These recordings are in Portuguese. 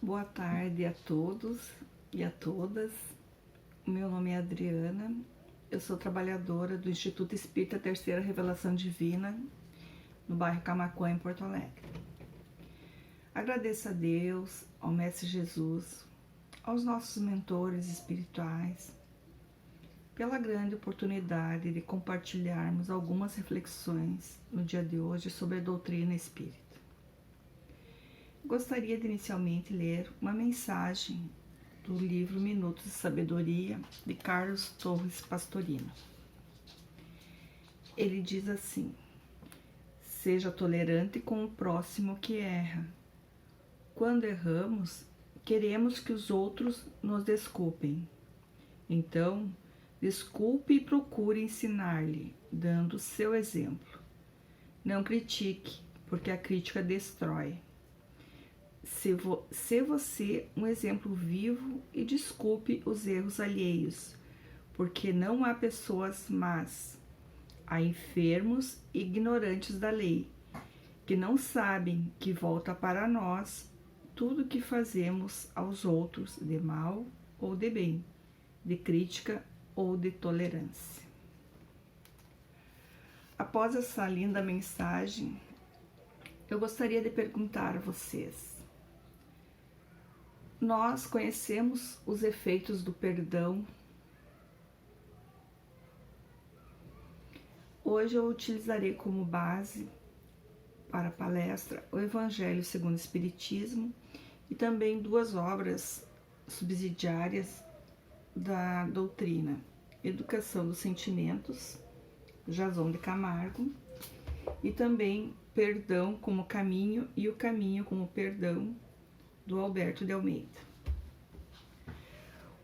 Boa tarde a todos e a todas. O meu nome é Adriana, eu sou trabalhadora do Instituto Espírita Terceira Revelação Divina, no bairro Camaquã, em Porto Alegre. Agradeço a Deus, ao Mestre Jesus, aos nossos mentores espirituais, pela grande oportunidade de compartilharmos algumas reflexões no dia de hoje sobre a doutrina espírita. Gostaria de inicialmente ler uma mensagem do livro Minutos de Sabedoria, de Carlos Torres Pastorino. Ele diz assim: seja tolerante com o próximo que erra. Quando erramos, queremos que os outros nos desculpem. Então, desculpe e procure ensinar-lhe, dando seu exemplo. Não critique, porque a crítica destrói. Se você um exemplo vivo e desculpe os erros alheios, porque não há pessoas más, há enfermos e ignorantes da lei, que não sabem que volta para nós tudo que fazemos aos outros de mal ou de bem, de crítica ou de tolerância. Após essa linda mensagem, eu gostaria de perguntar a vocês: nós conhecemos os efeitos do perdão? Hoje eu utilizarei como base para a palestra o Evangelho segundo o Espiritismo e também duas obras subsidiárias da doutrina: Educação dos Sentimentos, Jason de Camargo, e também Perdão como Caminho e o Caminho como Perdão, do Alberto de Almeida.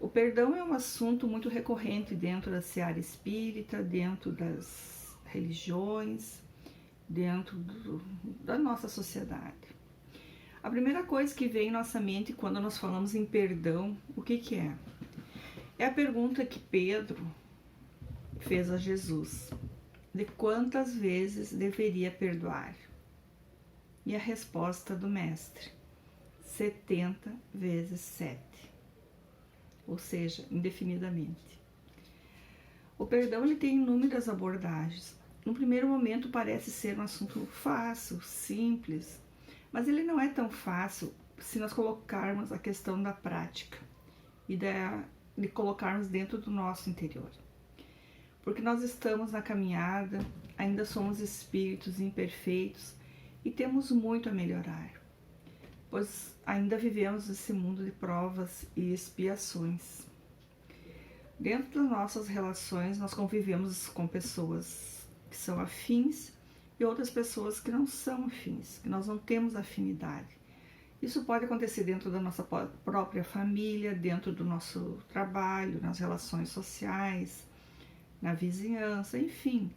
O perdão é um assunto muito recorrente dentro da seara espírita, dentro das religiões, dentro da nossa sociedade. A primeira coisa que vem em nossa mente quando nós falamos em perdão, o que é? É a pergunta que Pedro fez a Jesus: de quantas vezes deveria perdoar? E a resposta do mestre: 70 vezes 7, ou seja, indefinidamente. O perdão ele tem inúmeras abordagens. No primeiro momento parece ser um assunto fácil, simples, mas ele não é tão fácil se nós colocarmos a questão da prática e de colocarmos dentro do nosso interior. Porque nós estamos na caminhada, ainda somos espíritos imperfeitos e temos muito a melhorar, pois ainda vivemos nesse mundo de provas e expiações. Dentro das nossas relações, nós convivemos com pessoas que são afins e outras pessoas que não são afins, que nós não temos afinidade. Isso pode acontecer dentro da nossa própria família, dentro do nosso trabalho, nas relações sociais, na vizinhança, enfim.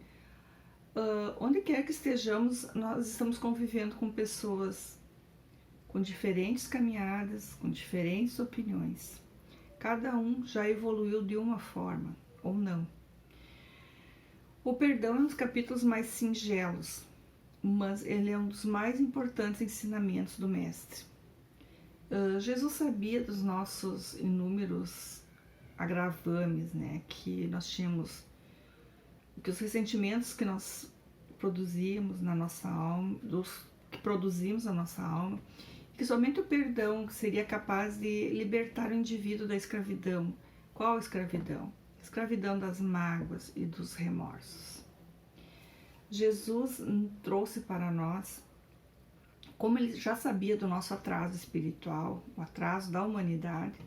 Onde quer que estejamos, nós estamos convivendo com pessoas com diferentes caminhadas, com diferentes opiniões. Cada um já evoluiu de uma forma, ou não. O perdão é um dos capítulos mais singelos, mas ele é um dos mais importantes ensinamentos do Mestre. Jesus sabia dos nossos inúmeros agravames, né, que nós tínhamos, que os ressentimentos que nós produzimos na nossa alma, que produzimos na nossa alma, que somente o perdão seria capaz de libertar o indivíduo da escravidão. Qual escravidão? Escravidão das mágoas e dos remorsos. Jesus trouxe para nós, como ele já sabia do nosso atraso espiritual, o atraso da humanidade,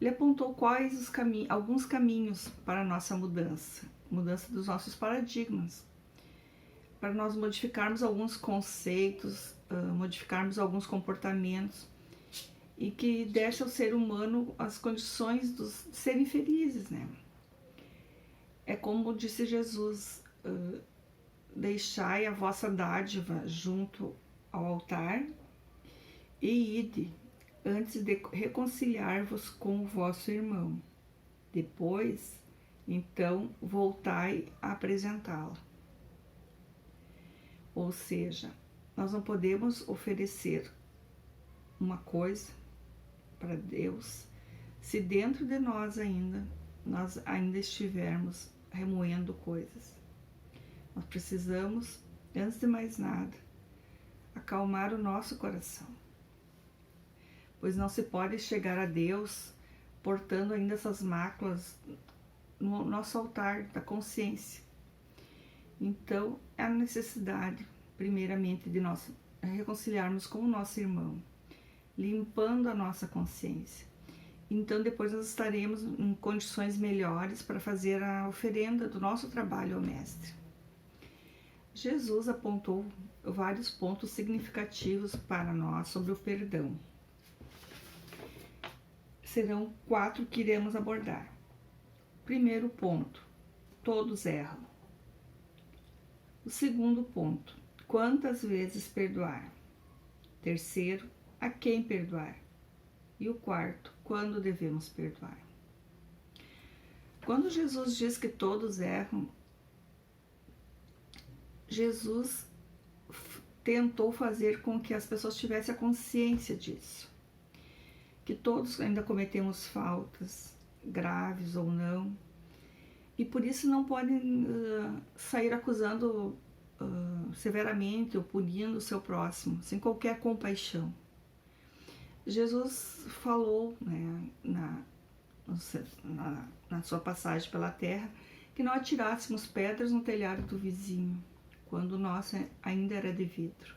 ele apontou quais alguns caminhos para a nossa mudança dos nossos paradigmas, para nós modificarmos alguns conceitos, modificarmos alguns comportamentos e que desse ao ser humano as condições de serem felizes, né? É como disse Jesus: deixai a vossa dádiva junto ao altar e ide antes de reconciliar-vos com o vosso irmão. Depois, então, voltai a apresentá-la. Ou seja, nós não podemos oferecer uma coisa para Deus se dentro de nós ainda estivermos remoendo coisas. Nós precisamos, antes de mais nada, acalmar o nosso coração, pois não se pode chegar a Deus portando ainda essas máculas no nosso altar da consciência. Então, é a necessidade, primeiramente, de nós reconciliarmos com o nosso irmão, limpando a nossa consciência. Então, depois nós estaremos em condições melhores para fazer a oferenda do nosso trabalho ao Mestre. Jesus apontou vários pontos significativos para nós sobre o perdão. Serão 4 que iremos abordar. Primeiro ponto, todos erram. O segundo ponto, quantas vezes perdoar? Terceiro, a quem perdoar? E o quarto, quando devemos perdoar? Quando Jesus diz que todos erram, Jesus tentou fazer com que as pessoas tivessem a consciência disso. Que todos ainda cometemos faltas, graves ou não, e por isso não podem sair acusando severamente ou punindo o seu próximo, sem qualquer compaixão. Jesus falou, né, na sua passagem pela terra, que não atirássemos pedras no telhado do vizinho, quando o nosso ainda era de vidro.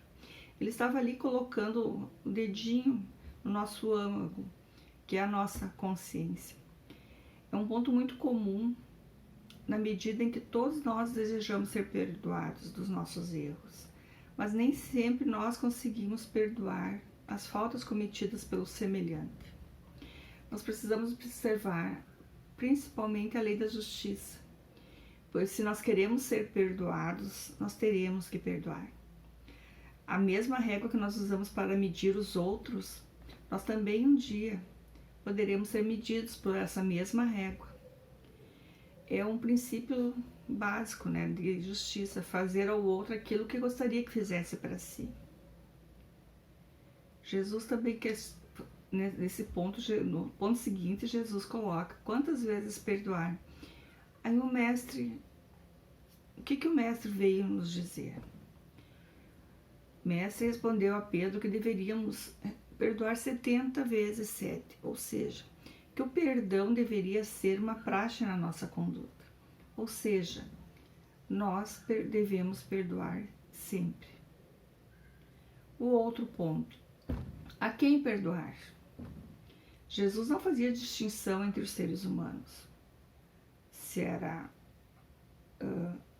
Ele estava ali colocando o dedinho no nosso âmago, que é a nossa consciência. É um ponto muito comum na medida em que todos nós desejamos ser perdoados dos nossos erros, mas nem sempre nós conseguimos perdoar as faltas cometidas pelo semelhante. Nós precisamos observar principalmente a lei da justiça, pois se nós queremos ser perdoados, nós teremos que perdoar. A mesma régua que nós usamos para medir os outros, nós também um dia poderemos ser medidos por essa mesma régua. É um princípio básico, né, de justiça, fazer ao outro aquilo que gostaria que fizesse para si. Jesus também quer, nesse ponto, no ponto seguinte, Jesus coloca quantas vezes perdoar. Aí o mestre, o que o mestre veio nos dizer? O mestre respondeu a Pedro que deveríamos perdoar 70 vezes 7, ou seja, que o perdão deveria ser uma praxe na nossa conduta. Ou seja, nós devemos perdoar sempre. O outro ponto, a quem perdoar? Jesus não fazia distinção entre os seres humanos. Se era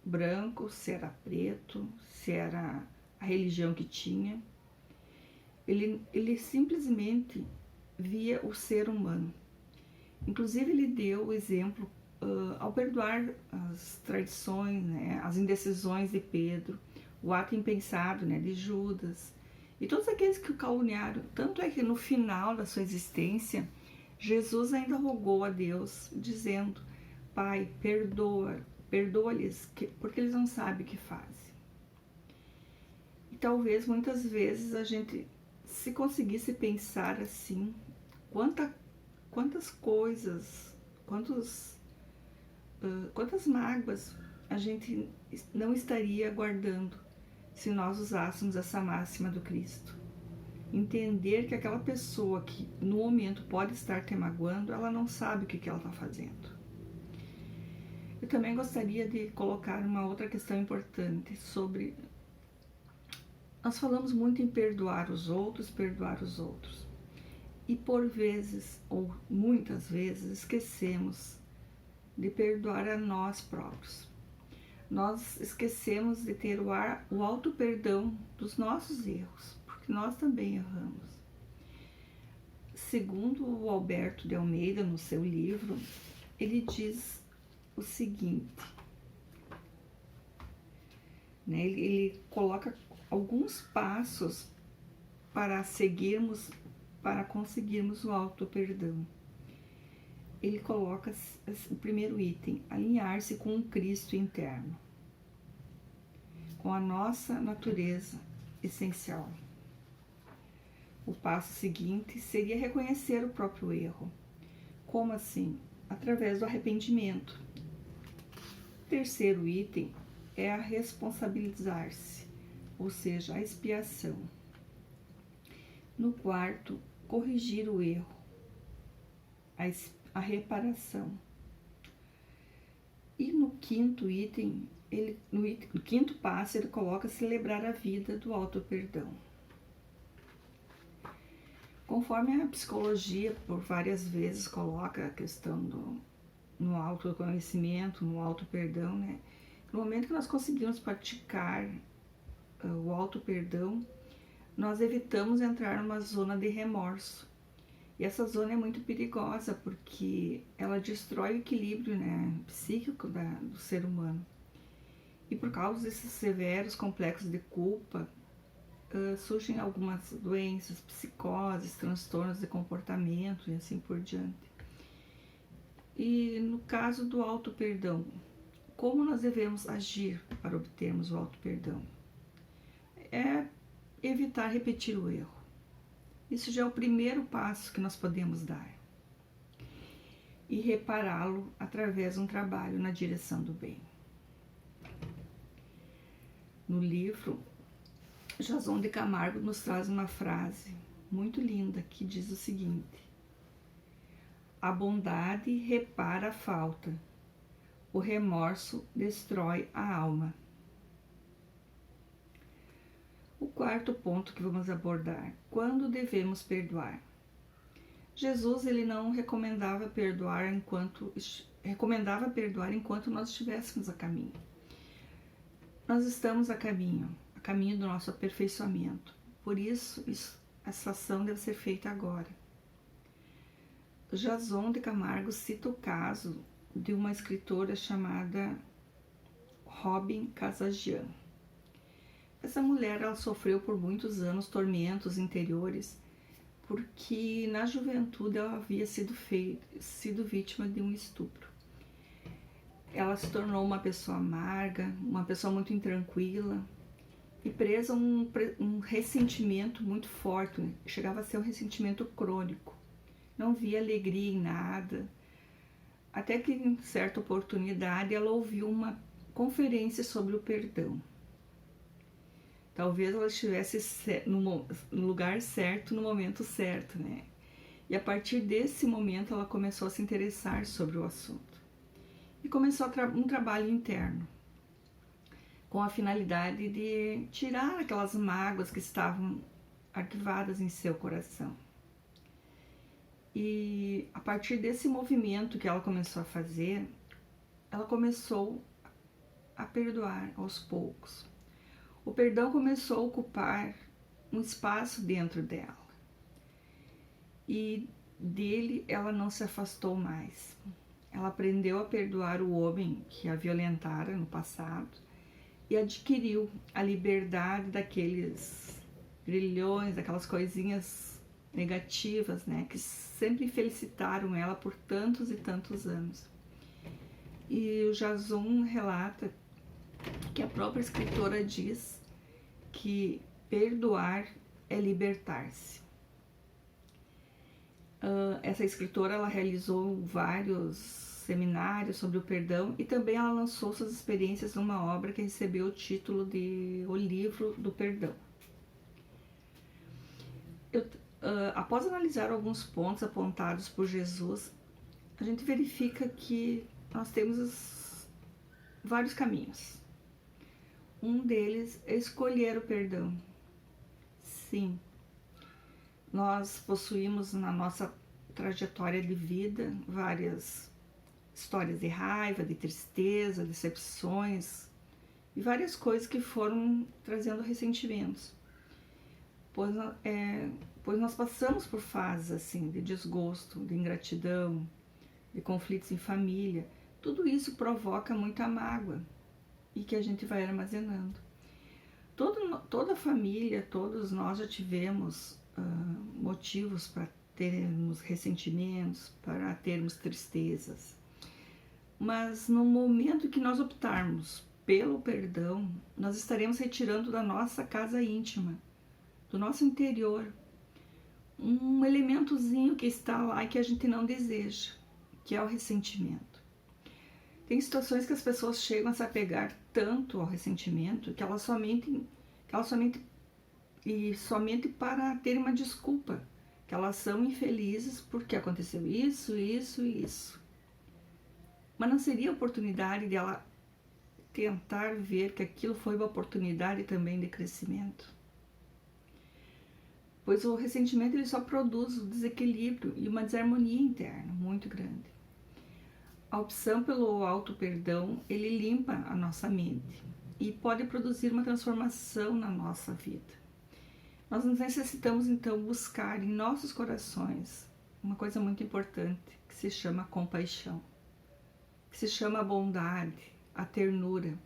branco, se era preto, se era a religião que tinha. Ele simplesmente via o ser humano. Inclusive, ele deu o exemplo ao perdoar as traições, né, as indecisões de Pedro, o ato impensado, né, de Judas, e todos aqueles que o caluniaram. Tanto é que no final da sua existência, Jesus ainda rogou a Deus, dizendo: Pai, perdoa-lhes, porque eles não sabem o que fazem. E talvez muitas vezes a gente, se conseguisse pensar assim, quantas coisas, quantas mágoas a gente não estaria guardando se nós usássemos essa máxima do Cristo. Entender que aquela pessoa que no momento pode estar te magoando, ela não sabe o que ela está fazendo. Eu também gostaria de colocar uma outra questão importante sobre... Nós falamos muito em perdoar os outros. E por vezes, ou muitas vezes, esquecemos de perdoar a nós próprios. Nós esquecemos de ter o auto-perdão dos nossos erros, porque nós também erramos. Segundo o Alberto de Almeida, no seu livro, ele diz o seguinte, né? Ele coloca alguns passos para seguirmos, para conseguirmos o auto-perdão. Ele coloca o primeiro item, alinhar-se com o Cristo interno, com a nossa natureza essencial. O passo seguinte seria reconhecer o próprio erro. Como assim? Através do arrependimento. O terceiro item é a responsabilizar-se, ou seja, a expiação. No quarto, corrigir o erro, a reparação. E no quinto item, no quinto passo, ele coloca celebrar a vida do auto-perdão. Conforme a psicologia, por várias vezes, coloca a questão no autoconhecimento, no auto-perdão, né? No momento que nós conseguimos praticar o auto-perdão, nós evitamos entrar numa zona de remorso. E essa zona é muito perigosa, porque ela destrói o equilíbrio, né, psíquico do ser humano. E por causa desses severos complexos de culpa, surgem algumas doenças, psicoses, transtornos de comportamento e assim por diante. E no caso do auto-perdão, como nós devemos agir para obtermos o auto-perdão? É evitar repetir o erro. Isso já é o primeiro passo que nós podemos dar. E repará-lo através de um trabalho na direção do bem. No livro, Jason de Camargo nos traz uma frase muito linda que diz o seguinte: a bondade repara a falta, o remorso destrói a alma. O quarto ponto que vamos abordar: quando devemos perdoar? Jesus ele não recomendava perdoar enquanto nós estivéssemos a caminho. Nós estamos a caminho do nosso aperfeiçoamento. Por isso, essa ação deve ser feita agora. Jason de Camargo cita o caso de uma escritora chamada Robin Kazajian. Essa mulher ela sofreu por muitos anos tormentos interiores porque na juventude ela havia sido vítima de um estupro. Ela se tornou uma pessoa amarga, uma pessoa muito intranquila e presa a um ressentimento muito forte, chegava a ser um ressentimento crônico. Não via alegria em nada, até que em certa oportunidade ela ouviu uma conferência sobre o perdão. Talvez ela estivesse no lugar certo, no momento certo, né? E a partir desse momento ela começou a se interessar sobre o assunto. E começou um trabalho interno, com a finalidade de tirar aquelas mágoas que estavam arquivadas em seu coração. E a partir desse movimento que ela começou a fazer, ela começou a perdoar aos poucos. O perdão começou a ocupar um espaço dentro dela. E dele ela não se afastou mais. Ela aprendeu a perdoar o homem que a violentara no passado e adquiriu a liberdade daqueles grilhões, daquelas coisinhas negativas, né, que sempre felicitaram ela por tantos e tantos anos. E o Jason relata que a própria escritora diz que perdoar é libertar-se. Essa escritora ela realizou vários seminários sobre o perdão e também ela lançou suas experiências numa obra que recebeu o título de O Livro do Perdão. Após analisar alguns pontos apontados por Jesus, a gente verifica que nós temos vários caminhos. Um deles é escolher o perdão. Sim, nós possuímos na nossa trajetória de vida várias histórias de raiva, de tristeza, decepções e várias coisas que foram trazendo ressentimentos. Pois nós passamos por fases assim de desgosto, de ingratidão, de conflitos em família. Tudo isso provoca muita mágoa e que a gente vai armazenando. Toda a família, todos nós já tivemos motivos para termos ressentimentos, para termos tristezas. Mas no momento que nós optarmos pelo perdão, nós estaremos retirando da nossa casa íntima, do nosso interior, um elementozinho que está lá e que a gente não deseja, que é o ressentimento. Tem situações que as pessoas chegam a se apegar tanto ao ressentimento que elas somente para ter uma desculpa, que elas são infelizes porque aconteceu isso, isso e isso. Mas não seria a oportunidade dela tentar ver que aquilo foi uma oportunidade também de crescimento? Pois o ressentimento ele só produz um desequilíbrio e uma desarmonia interna muito grande. A opção pelo auto-perdão, ele limpa a nossa mente e pode produzir uma transformação na nossa vida. Nós necessitamos então buscar em nossos corações uma coisa muito importante que se chama compaixão, que se chama a bondade, a ternura,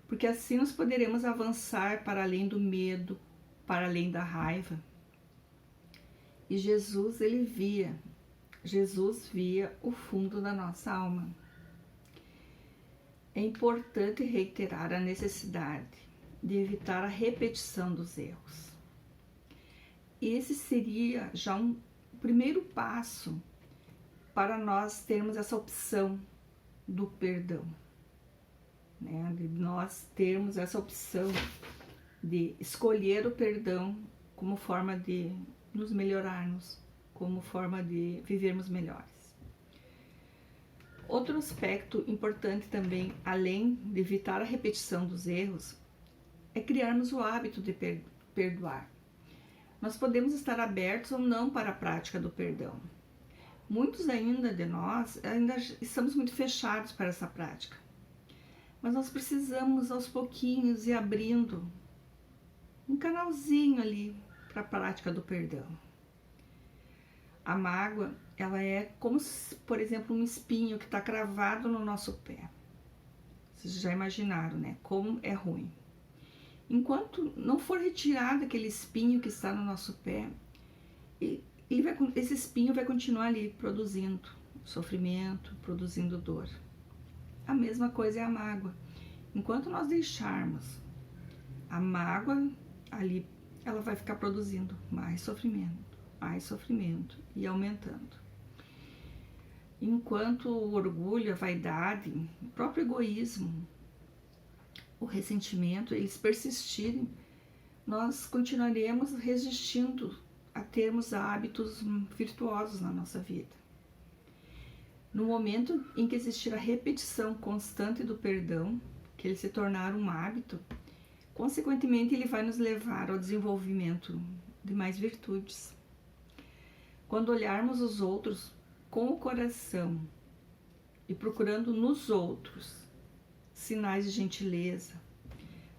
porque assim nós poderemos avançar para além do medo, para além da raiva. E Jesus via o fundo da nossa alma. É importante reiterar a necessidade de evitar a repetição dos erros. Esse seria já um primeiro passo para nós termos essa opção do perdão, né? De nós termos essa opção de escolher o perdão como forma de nos melhorarmos, como forma de vivermos melhores. Outro aspecto importante também, além de evitar a repetição dos erros, é criarmos o hábito de perdoar. Nós podemos estar abertos ou não para a prática do perdão. Muitos ainda de nós estamos muito fechados para essa prática. Mas nós precisamos aos pouquinhos ir abrindo um canalzinho ali para a prática do perdão. A mágoa, ela é como, por exemplo, um espinho que está cravado no nosso pé. Vocês já imaginaram, né? Como é ruim. Enquanto não for retirado aquele espinho que está no nosso pé, esse espinho vai continuar ali produzindo sofrimento, produzindo dor. A mesma coisa é a mágoa. Enquanto nós deixarmos a mágoa ali, ela vai ficar produzindo mais sofrimento e aumentando. Enquanto o orgulho, a vaidade, o próprio egoísmo, o ressentimento, eles persistirem, nós continuaremos resistindo a termos hábitos virtuosos na nossa vida. No momento em que existir a repetição constante do perdão, que ele se tornar um hábito, consequentemente ele vai nos levar ao desenvolvimento de mais virtudes. Quando olharmos os outros com o coração e procurando nos outros sinais de gentileza,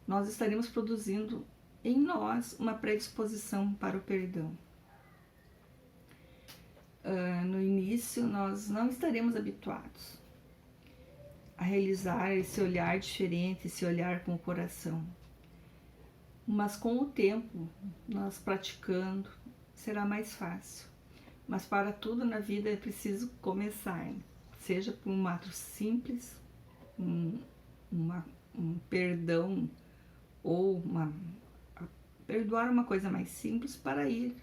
nós estaremos produzindo em nós uma predisposição para o perdão. No início, nós não estaremos habituados a realizar esse olhar diferente, esse olhar com o coração. Mas com o tempo, nós praticando, será mais fácil. Mas para tudo na vida é preciso começar, seja por um ato simples, um perdão, ou perdoar uma coisa mais simples para ir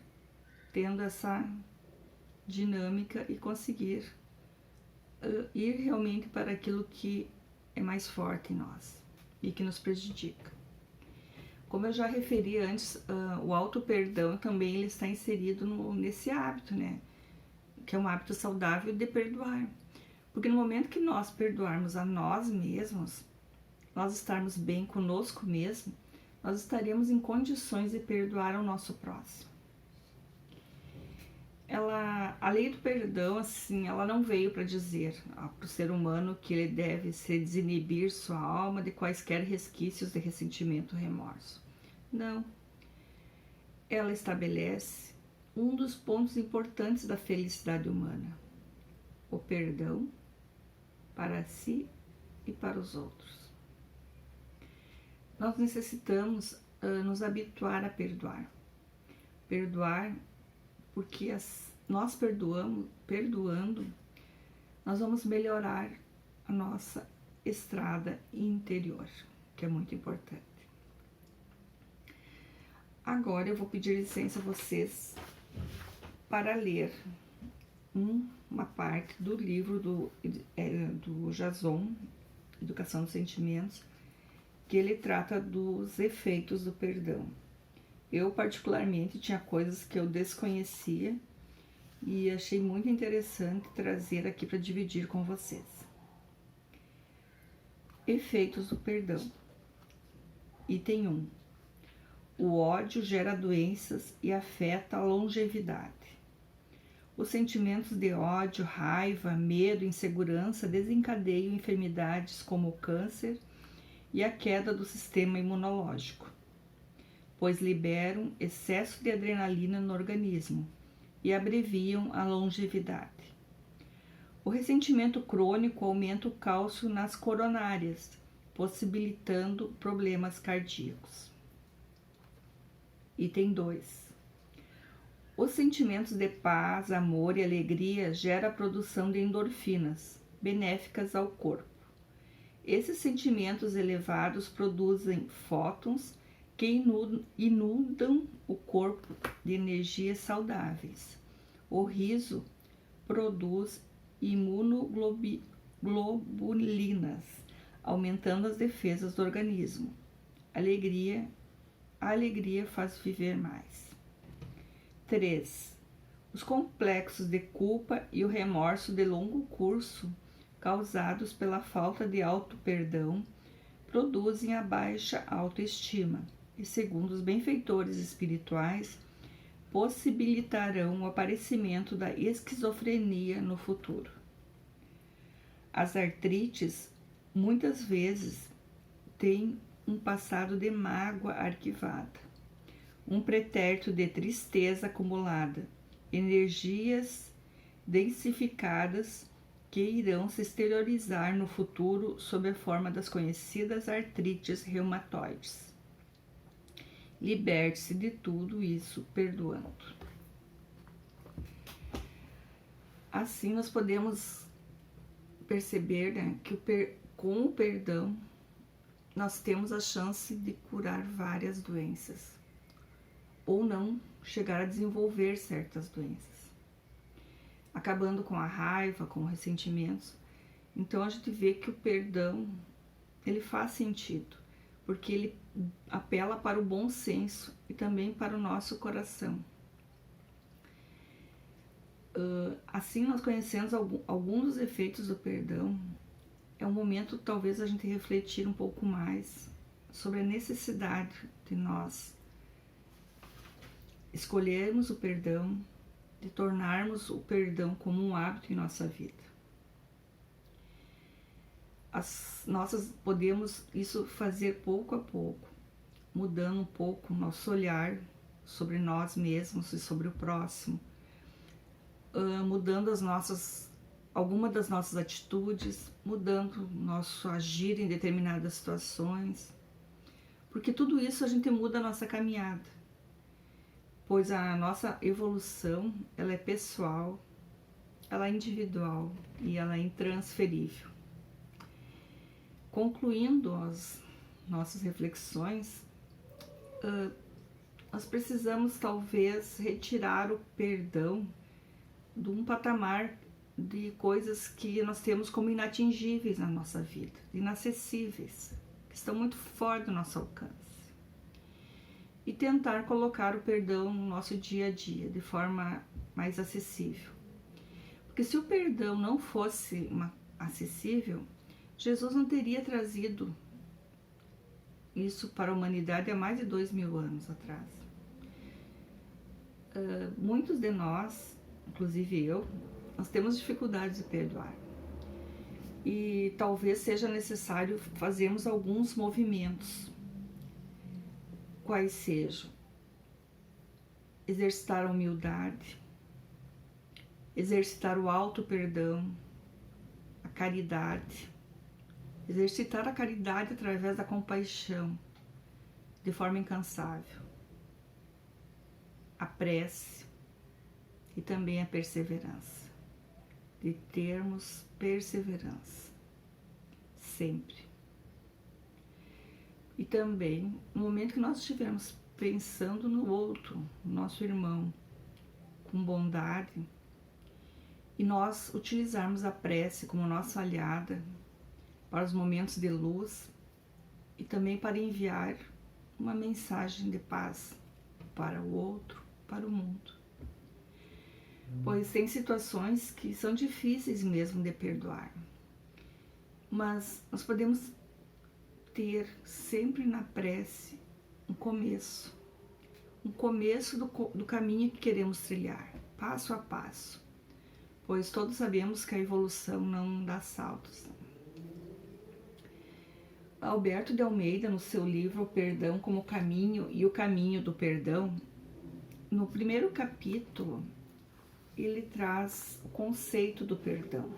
tendo essa dinâmica e conseguir ir realmente para aquilo que é mais forte em nós e que nos prejudica. Como eu já referi antes, o auto-perdão também ele está inserido nesse hábito, né? Que é um hábito saudável de perdoar. Porque no momento que nós perdoarmos a nós mesmos, nós estarmos bem conosco mesmo, nós estaremos em condições de perdoar ao nosso próximo. A lei do perdão, assim, ela não veio para dizer para o ser humano que ele deve se desinibir sua alma de quaisquer resquícios de ressentimento ou remorso. Não. Ela estabelece um dos pontos importantes da felicidade humana: o perdão para si e para os outros. Nós necessitamos nos habituar a perdoar. Perdoar porque nós perdoando, nós vamos melhorar a nossa estrada interior, que é muito importante. Agora eu vou pedir licença a vocês para ler uma parte do livro do Jason, Educação dos Sentimentos, que ele trata dos efeitos do perdão. Eu, particularmente, tinha coisas que eu desconhecia e achei muito interessante trazer aqui para dividir com vocês. Efeitos do perdão. Item 1. O ódio gera doenças e afeta a longevidade. Os sentimentos de ódio, raiva, medo e insegurança desencadeiam enfermidades como o câncer e a queda do sistema imunológico, pois liberam excesso de adrenalina no organismo e abreviam a longevidade. O ressentimento crônico aumenta o cálcio nas coronárias, possibilitando problemas cardíacos. Item 2. Os sentimentos de paz, amor e alegria geram a produção de endorfinas, benéficas ao corpo. Esses sentimentos elevados produzem fótons que inundam o corpo de energias saudáveis. O riso produz imunoglobulinas, aumentando as defesas do organismo. A alegria faz viver mais. 3. Os complexos de culpa e o remorso de longo curso, causados pela falta de auto-perdão, produzem a baixa autoestima e, segundo os benfeitores espirituais, possibilitarão o aparecimento da esquizofrenia no futuro. As artrites muitas vezes têm um passado de mágoa arquivada, um pretérito de tristeza acumulada, energias densificadas que irão se exteriorizar no futuro sob a forma das conhecidas artrites reumatoides. Liberte-se de tudo isso perdoando. Assim nós podemos perceber, né, que com o perdão nós temos a chance de curar várias doenças ou não chegar a desenvolver certas doenças, acabando com a raiva, com ressentimentos. Então a gente vê que o perdão ele faz sentido, porque ele apela para o bom senso e também para o nosso coração. Assim, nós conhecemos alguns dos efeitos do perdão. É um momento, talvez, a gente refletir um pouco mais sobre a necessidade de nós escolhermos o perdão, de tornarmos o perdão como um hábito em nossa vida. Podemos isso fazer pouco a pouco, mudando um pouco o nosso olhar sobre nós mesmos e sobre o próximo, mudando algumas das nossas atitudes, mudando nosso agir em determinadas situações, porque tudo isso a gente muda a nossa caminhada, pois a nossa evolução ela é pessoal, ela é individual e ela é intransferível. Concluindo as nossas reflexões, nós precisamos talvez retirar o perdão de um patamar de coisas que nós temos como inatingíveis na nossa vida, inacessíveis, que estão muito fora do nosso alcance. E tentar colocar o perdão no nosso dia a dia, de forma mais acessível. Porque se o perdão não fosse acessível, Jesus não teria trazido isso para a humanidade há mais de 2000 anos atrás. Muitos de nós, inclusive eu, nós temos dificuldade de perdoar. E talvez seja necessário fazermos alguns movimentos. Quais sejam? Exercitar a humildade, exercitar o auto-perdão, a caridade, exercitar a caridade através da compaixão, de forma incansável, a prece e também a perseverança, de termos perseverança, sempre. E também, no momento que nós estivermos pensando no outro, no nosso irmão, com bondade, e nós utilizarmos a prece como nossa aliada para os momentos de luz e também para enviar uma mensagem de paz para o outro, para o mundo. Pois tem situações que são difíceis mesmo de perdoar, mas nós podemos ter sempre na prece um começo do caminho que queremos trilhar, passo a passo, pois todos sabemos que a evolução não dá saltos. Alberto de Almeida, no seu livro O Perdão como Caminho e o Caminho do Perdão, no primeiro capítulo, ele traz o conceito do perdão.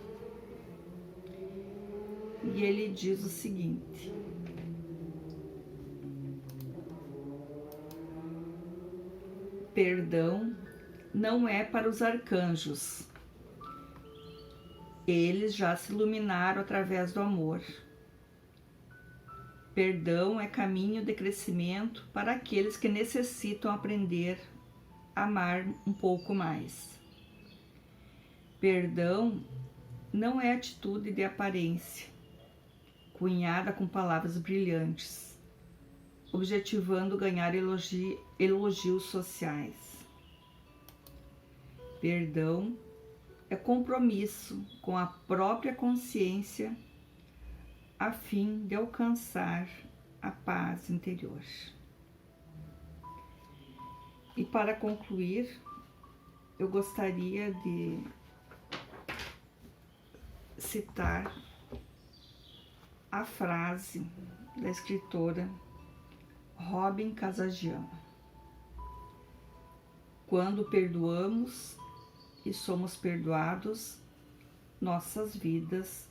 E ele diz o seguinte: perdão não é para os arcanjos. Eles já se iluminaram através do amor. Perdão é caminho de crescimento para aqueles que necessitam aprender a amar um pouco mais. Perdão não é atitude de aparência, cunhada com palavras brilhantes, objetivando ganhar elogios sociais. Perdão é compromisso com a própria consciência a fim de alcançar a paz interior. E para concluir, eu gostaria de citar a frase da escritora Robin Kasagian: quando perdoamos e somos perdoados, nossas vidas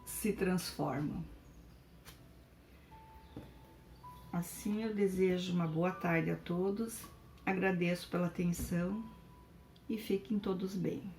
se transformam. Assim, eu desejo uma boa tarde a todos, agradeço pela atenção e fiquem todos bem.